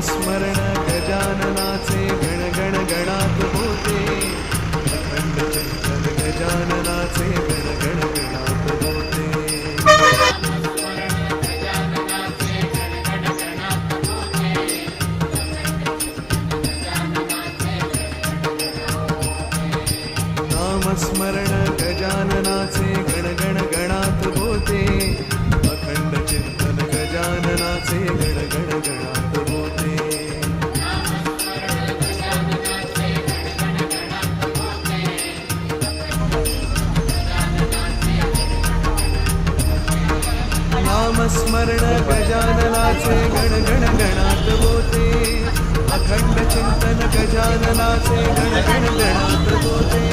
नामस्मरण गजाननाचे गण गण गणात होते, अखंड चिंतन गजाननाचे गण गण गणात होते. नामस्मरण गजाननाचे गण गण गणात होते, अखंड चिंतन गजाननाचे गण गण गणात होते. नामस्मरण गजाननाचे गण गण गणात होते, अखंड चिंतन गजाननाचे गण गण गणात होते.